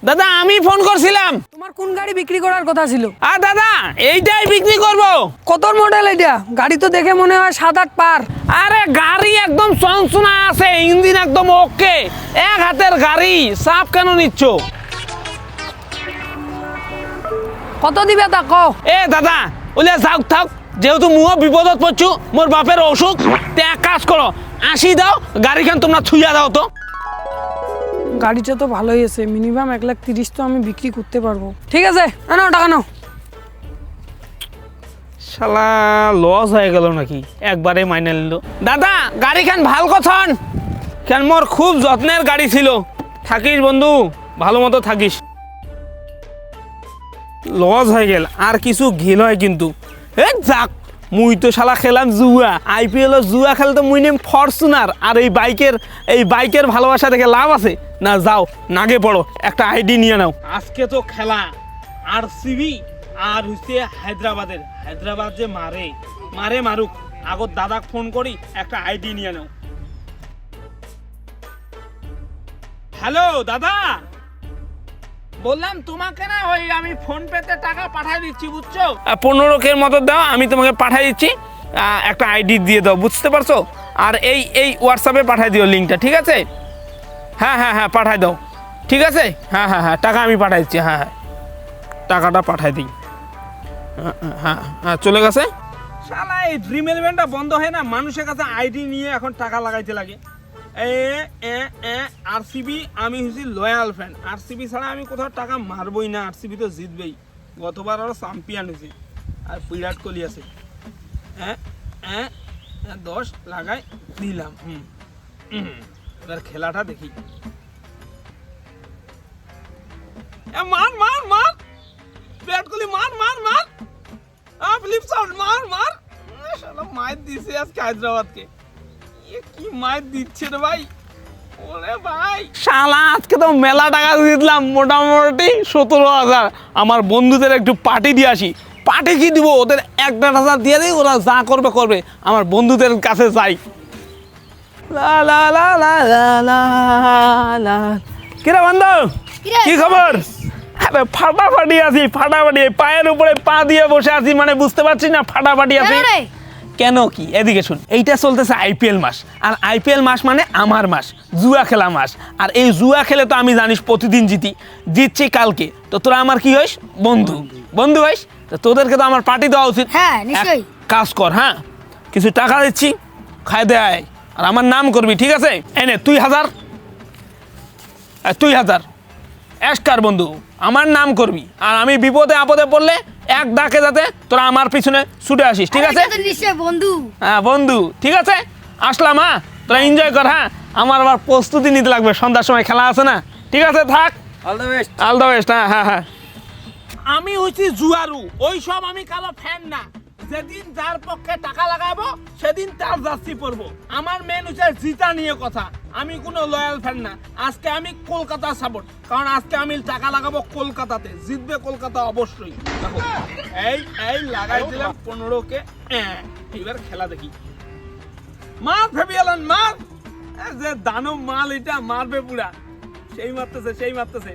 দাদা আমি ফোন করছিলাম। তোমার কোন গাড়ি বিক্রি করার কথা ছিল? দাদা এইটাই বিক্রি করব। কত মডেল এটা? গাড়ি তো দেখে মনে হয় 7-8 পার। আরে গাড়ি একদম চনচনা আছে, ইঞ্জিন একদম ওকে, এক হাতের গাড়ি। চাপ কেন নিচ্ছ? কত দিবে তা কও? দাদা ওলে যাও থাক, যেহেতু মুহ বিপদত পড়ছু, মোর বাপের অসুখ, তে এক কাজ করো, 80 দাও, গাড়িখান তোমরা ছুইয়া দাও তো। গাড়িটা তো ভালোই আছে, মিনিমাম 1,30,000 তো আমি বিক্রি করতে পারবো। ঠিক আছে, নাও টাকা নাও। শালা লস হয়ে গেল নাকি, একবারে মাইনে নিল। দাদা গাড়িখান ভাল কথন, কেন মোর খুব যত্নের গাড়ি ছিল। থাকিস বন্ধু, ভালো মতো থাকিস। লস হয়ে গেল, আর কিছু ঘিল হয় কিন্তু। যাক, মুই তো শালা খেলাম জুয়া, IPL জুয়া খেলে তো মুই নেম ফরচুনার। আর এই বাইকের ভালোবাসা দেখে লাভ আছে না? যাও নাগে পড়ো, একটা আইডি নিয়ে নাও। আজকে তো খেলা RCB আর হচ্ছে হায়দ্রাবাদ যে মারুক, আগত দাদাক ফোন করি, একটা আইডি নিয়ে নাও। হ্যালো দাদা, বললাম তোমাকে না, ওই আমি ফোন পেতে টাকা পাঠিয়ে দিচ্ছি, বুঝছো? 15,000 মতো দাও, আমি তোমাকে পাঠিয়ে দিচ্ছি। একটা আইডি দিয়ে দাও, বুঝতে পারছো? আর এই হোয়াটসঅ্যাপে পাঠিয়ে দিও লিঙ্কটা, ঠিক আছে? হ্যাঁ পাঠিয়ে দাও, ঠিক আছে? হ্যাঁ টাকা আমি পাঠিয়ে দিচ্ছি। হ্যাঁ টাকাটা পাঠিয়ে দিই। হ্যাঁ চলে গেছে। শালা এই ড্রিম ইলেভেনটা বন্ধ হয় না, মানুষের কাছে আইডি নিয়ে এখন টাকা লাগাইতে লাগে। RCB, আমি হচ্ছি লয়াল ফ্যান। RCB ছাড়া আমি কোথাও টাকা মারবই না, RCB তো জিতবেই। গতবার আরো চ্যাম্পিয়ন হয়েছে, আর বিরাট কোহলি আছে। 10 লাগাই দিলাম। এবার খেলাটা দেখি। মার বিরাট কোহলি, মার ফিলিপস আউট, মার। শালা মাইর দিছে আজকে হায়দ্রাবাদকে। কি মাইর দিচ্ছে রে ভাই, ওরে ভাই। শালা আজকে তো মেলা টাকা জিতলাম, মোটামুটি 17,000। আমার বন্ধুদের একটু পার্টি দিয়ে আসি। পার্টি কি দিব? ওদের 1,000 দিয়ে দিই, ওরা যা করবে। আমার বন্ধুদের কাছে যাই। কিরে বন্ধু, কি খবর? আরে ফাটাফাটি আছি, পায়ের উপরে পা দিয়ে বসে আছি, মানে বুঝতে পারছি না, ফাটাফাটি আছি। কেন কি? এদিকে শুন, এইটা চলতেছে IPL মাস, আর IPL মাস মানে আমার মাস, জুয়া খেলা মাস। আর এই জুয়া খেলে তো আমি জানিস প্রতিদিন জিতছি কালকে। তো তোরা আমার কি হইস? বন্ধু হইস। তো তোদেরকে তো আমার পার্টি দেওয়া উচিত। হ্যাঁ নিশ্চয়ই। কাজ কর, হ্যাঁ কিছু টাকা দিচ্ছি, খায় দেয়, আর আমার নাম করবি, ঠিক আছে? এনে তুই 1000 এসকার বন্ধু, আমার নাম করবি। আর আমি বিপদে আপদে পড়লে এক ডাকে যাতে তোরা আমার পিছনে ছুটে আসিস, ঠিক আছে? বন্ধু, হ্যাঁ বন্ধু, ঠিক আছে? আসলাম, হ্যাঁ তোরা এনজয় কর। হ্যাঁ আমার আবার প্রস্তুতি নিতে লাগবে, সন্ধ্যার সময় খেলা আছে না, ঠিক আছে? থাক, অল দ্য বেস্ট। হ্যাঁ আমি হচ্ছি জুয়ারু, ওই সব আমি কারো ফ্যান না। যেদিন যার পক্ষে টাকা লাগাবো সেদিন তার জার্সি পরবো। আমার মেন হচ্ছে জিতা নিয়ে কথা, আমি কোনো লয়াল ফ্যান না। আজকে আমি কলকাতা সাপোর্ট, কারণ আজকে আমি টাকা লাগাবো কলকাতাতে, জিতবে কলকাতা অবশ্যই। দেখো এই লাগাই দিলাম 15কে। এবার খেলা দেখি। মার ফেবিয়ালান, মার। যে দানব মাল, এটা মারবে পুরা। সেই মারতেছে।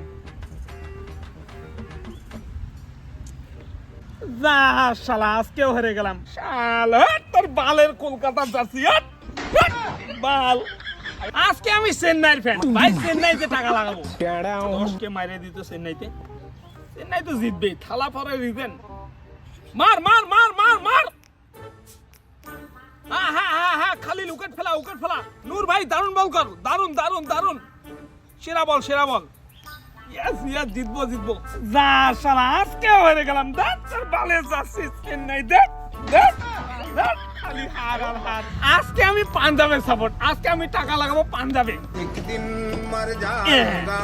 যা শালা, আজকেও হেরে গেলাম। শালা তোর বালের কলকাতার জার্সি, বাল। আজকে আমি চেন্নাইয়ের ফ্যান ভাই, চেন্নাইতে টাকা লাগাবো। 10কে মাইরে দিত চেন্নাই তো জিতবেই। থালা পরে দিবেন। মার। হ্যাঁ খালি উইকেট ফেলা। নূর ভাই দারুণ বল কর, দারুণ। সেরা বল। ইয়েস জিতবো। যা শালা, আজকেও হেরে গেলাম। তোর বালের জার্সি চেন্নাই, দেখ খালি হার। আজকে আমি পাঞ্জাবের সাপোর্ট, আজকে আমি টাকা লাগাবো পাঞ্জাবে। একদিন মর যাওগা।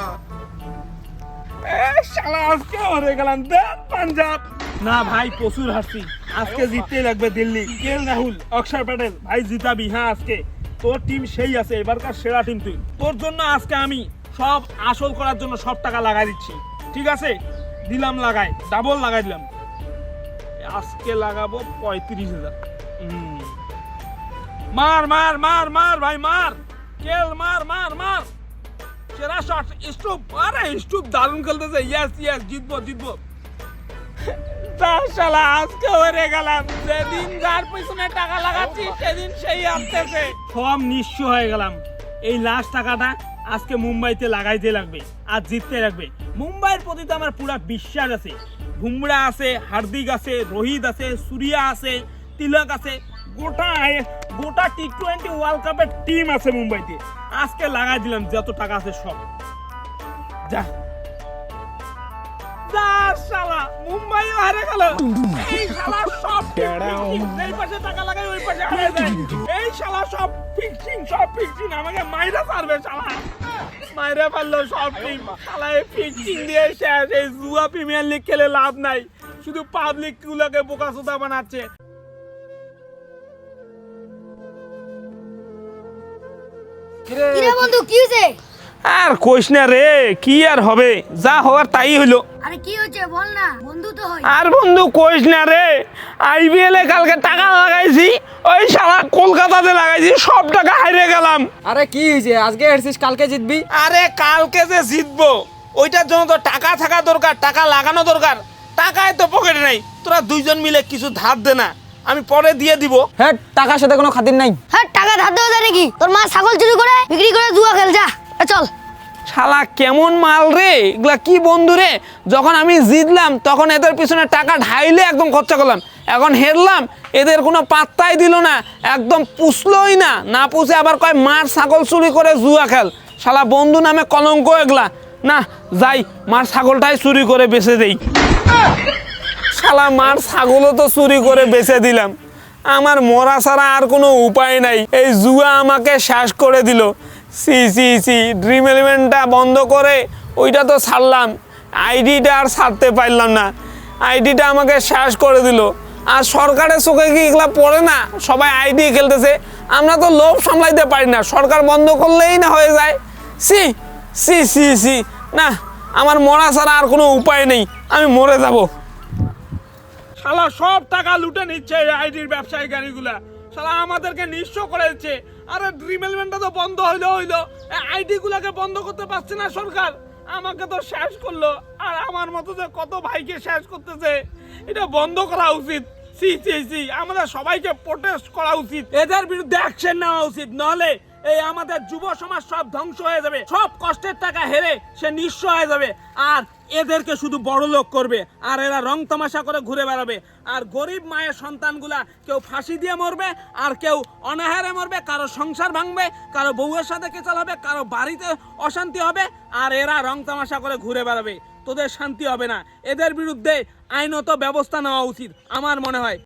শালা আজকে হেরে গেলাম, দেখ পাঞ্জাব। না ভাই, প্রচুর হারছি, আজকে জিততেই লাগবে দিল্লি। KL রাহুল, অক্ষর প্যাটেল, ভাই জিতাবি। হ্যাঁ আজকে তোর টিম সেই আছে, এবারকার সেরা টিম তুই। তোর জন্য আজকে আমি সব আসল করার জন্য সব টাকা লাগাই দিচ্ছি, ঠিক আছে? দিলাম, ডাবল লাগাই দিলাম। আজকে লাগাবো 35,000। মার ভাই, মার। কেল মার। সেরা শট স্টুপ, আরে স্টুপ দারুণ খেলতেছে। ইয়েস জিতবো। শালা আজকে হেরে গেলাম। যেদিন যার পিছনে টাকা লাগাচ্ছি সেদিন সেই আসতেছে। সব নিঃস্ব হয়ে গেলাম। এই লাস্ট টাকাটা আজকে মুম্বাইতে লাগাইতে লাগবে আর জিততে লাগবে। মুম্বাইয়ের প্রতি তো আমার পুরো বিশ্বাস আছে। বুমরা আছে, হার্দিক আছে, রোহিত আছে, সূর্যা আছে, তিলক আছে, গোটা টি-20 ওয়ার্ল্ড কাপের টিম আছে মুম্বাইতে। আজকে লাগাই দিলাম যত টাকা আছে সব। যা শালা মুম্বাইও হারে গেল। এই শালা সব এই পাশে টাকা লাগাই ওই পাশে হারে যায়। এই শালা সব ফিক্সিং আমাকে মাইরা পারবে। শালা মাইরা পারলো সব টিম। শালা এই ফিক্সিং দিয়ে শেষ। এই জুয়া প্রিমিয়ার লিগ খেলে লাভ নাই, শুধু পাবলিক গুলোকে বোকাচোদা বানাচ্ছে। কিরে বন্ধু কি হইছে? আর কইস না রে, কি আর হবে, যা হওয়ার তাই হইলো। আরে কি হচ্ছে বল না, বন্ধু তো হয়। আর বন্ধু কইস না রে, আইপিএল এ কালকে টাকা লাগাইছি, ওই শালা কলকাতাতে লাগাইছি, সব টাকা হারিয়ে গেলাম। আরে কি হয়েছে, আজকে হেরছিস কালকে জিতবি? আরে কালকে যে জিতবো ওইটার জন্য তো টাকা থাকা দরকার, টাকা লাগানো দরকার। টাকায় তো পকেটে নাই। তোরা দুইজন মিলে কিছু ধার দে না, আমি পরে দিয়ে দিব। হ্যাঁ, টাকার সাথে কোনো খাতির নাই। হ্যাঁ, টাকা ধার দেওয়া যায় নাকি? তোর মা ছাগল চুরি করে বিক্রি করে জুয়া খেল, যা চল। শালা কেমন মাল রে এগুলা, কি বন্ধু রে। যখন আমি জিতলাম তখন এদের পিছনে টাকা ঢাইলে একদম খরচা করলাম, এখন হেরলাম এদের কোনো পাত্তাই দিল না, একদম পুষলোই না পুষে আবার কয় মার ছাগল চুরি করে জুয়া খেল। শালা বন্ধু নামে কলঙ্ক এগুলা। না যাই, মার ছাগলটাই চুরি করে বেচে দেই। শালা মার ছাগলও তো চুরি করে বেচে দিলাম। আমার মরা ছাড়া আর কোনো উপায় নাই, এই জুয়া আমাকে শেষ করে দিল। সি ড্রিম এলিমেন্টটা বন্ধ করে ওইটা তো ছাড়লাম, আইডিটা আর ছাড়তে পারলাম না। আইডিটা আমাকে শেষ করে দিল। আর সরকারের চোখে কি এগুলা পড়ে না? সবাই আইডি খেলতেছে, আমরা তো লোভ সামলাইতে পারি না, সরকার বন্ধ করলেই না হয়ে যায়। সি না, আমার মরা ছাড়া আর কোনো উপায় নেই, আমি মরে যাব। শালা সব টাকা লুটে নিচ্ছে এই আইডির ব্যবসায়ী গাড়িগুলা। শালা আমাদেরকে নিঃস্ব করে দিচ্ছে। আরে ড্রিম এলিমেন্টটা তো বন্ধ হইলো, আইডি গুলাকে বন্ধ করতে পারছে না সরকার, আমাকে তো শেষ করলো। আর আমার মতো যে কত ভাইকে শেষ করতেছে, এটা বন্ধ করা উচিত। সি আমাদের সবাইকে প্রোটেস্ট করা উচিত, এদের বিরুদ্ধে অ্যাকশন নেওয়া উচিত, নাহলে এই আমাদের যুব সমাজ সব ধ্বংস হয়ে যাবে। সব কষ্টের টাকা হেরে সে নিঃস্ব হয়ে যাবে, আর এদেরকে শুধু বড় লোক করবে, আর এরা রং তামাশা করে ঘুরে বেড়াবে। আর গরিব মায়ের সন্তানগুলা কেউ ফাঁসি দিয়ে মরবে, আর কেউ অনাহারে মরবে, কারো সংসার ভাঙবে, কারো বউয়ের সাথে কেচাল হবে, কারো বাড়িতে অশান্তি হবে, আর এরা রং তামাশা করে ঘুরে বেড়াবে। তোদের শান্তি হবে না। এদের বিরুদ্ধে আইনত ব্যবস্থা নেওয়া উচিত আমার মনে হয়।